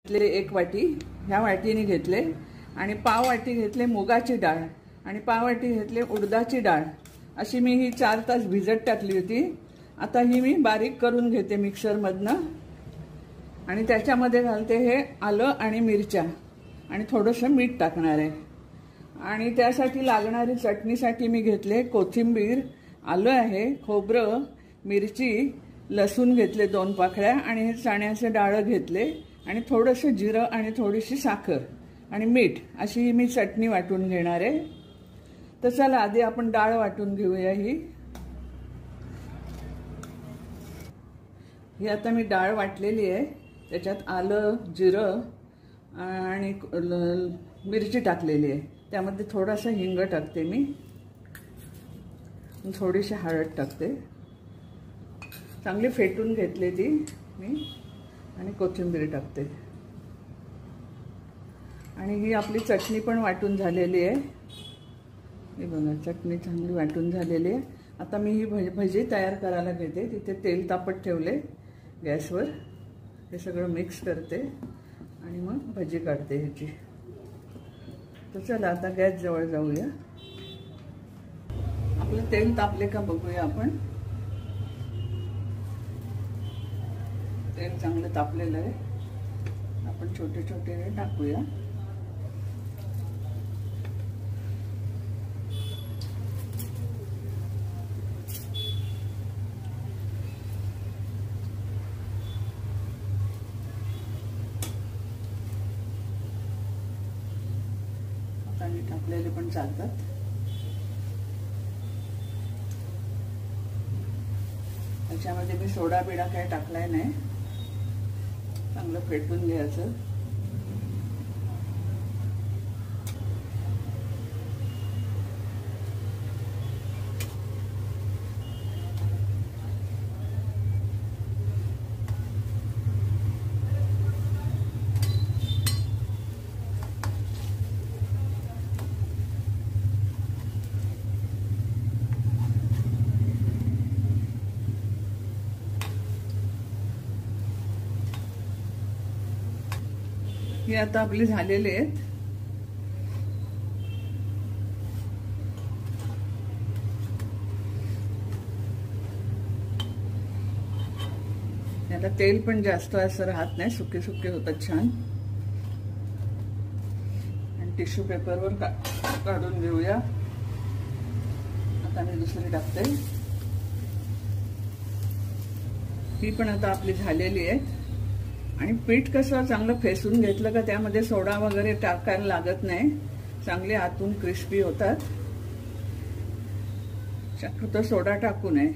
घेतले 1 वाटी, ह्या वाटीने घेतले आणि पाव वाटी घेतले मुगाची डाळ आणि पाव वाटी घेतले उडदाची डाळ। अशी मी ही 4 तास भिजत टाकली होती। आता ही मी बारीक करून घेते मिक्सर मधनं आणि त्याच्यामध्ये घालते हे आलं आणि मिरच्या आणि थोडंसं मीठ टाकणार आहे। आणि त्यासाठी लागणारी चटणीसाठी मी घेतले कोथिंबीर, आलं आहे, खोबरं, मिरची, लसूण घेतले 2 पाकळ्या आणि हे चण्याचे डाळ घेतले आणि थोडंसं जिरं आणि थोडीशी साखर आणि मीठ अशी मी चटणी वाटून घेणार आहे। तर चला आधी आपण डाळ वाटून घेऊया। ही आता मी डाळ वाटलेली आहे। त्याच्यात आलं, जिरं आणि मिरची टाकलेली आहे। त्यामध्ये थोडासा हिंग टाकते मी, थोडीशी हळद टाकते, चांगली फेटून घेतली ती मी आणि कोथिंबीर टाकते। आणि ही आपली चटणी पण वाटून झालेली आहे। हे बघा चटणी चांगली वाटून झालेली आहे। आता मी ही भजी तयार करायला घेते। तिथे तेल तापत ठेवले गॅसवर, हे सगळं मिक्स करते आणि मग भजी काढते ह्याची। तर चला आता गॅस जवळ जाऊया। आपलं तेल तापले का बघूया आपण। तेल चांगलं तापलेलं आहे। आपण छोटे छोटे टाकूया। हाताने टाकलेले पण चालतात। त्याच्यामध्ये मी सोडा बिडा काही टाकलाय नाही। चांगलं फेटून घ्यायचं। ही आता आपली झालेली आहेत। याला तेल पण जास्त असं राहत नाही, सुके सुके होतात छान। आणि टिश्यू पेपरवर काढून घेऊया। आता मी दुसरी टाकते। ही पण आता आपली झालेली आहे। आणि पीठ कसं चांगलं फेसून घेतलं का त्यामध्ये सोडा वगैरे टाकायला लागत नाही, चांगले आतून क्रिस्पी होतात। शक्यतो सोडा टाकू नये।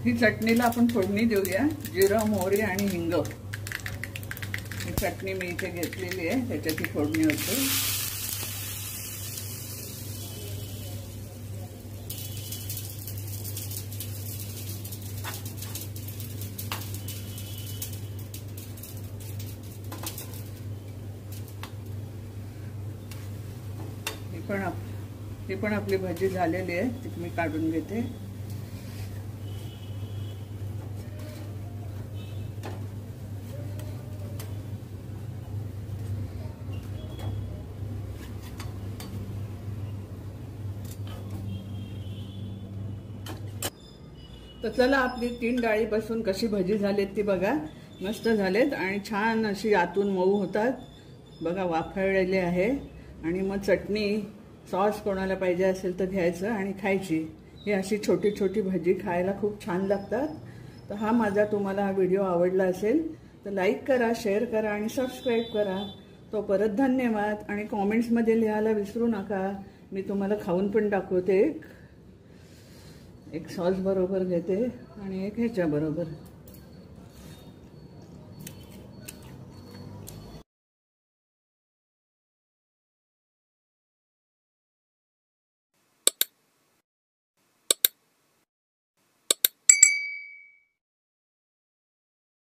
ही चटणीला आपण फोडणी देऊया। जिरं, मोहरी आणि हिंग ही चटणी मी इथे घेतलेली आहे, त्याच्यात ही फोडणी होते। ही पण आपली भजी झालेली आहे, ती मी काढून घेते। तर चला आपली 3 डाळीपासून कशी भजी झालीत ती बघा। मस्त झालेत आणि छान अशी आतून मऊ होतात बघा, वाफळलेले आहे। आणि मग चटणी सॉस कोणाला पाहिजे असेल तर घ्यायचं आणि खायची। ही अशी छोटी छोटी भजी खायला खूप छान लागतात। तर हा माझा तुम्हाला हा व्हिडिओ आवडला असेल तर लाईक करा, शेअर करा आणि सबस्क्राईब करा। तो परत धन्यवाद। आणि कॉमेंट्समध्ये लिहायला विसरू नका। मी तुम्हाला खाऊन पण दाखवते। एक सॉस बरोबर घेते आणि एक ह्याच्या बरोबर।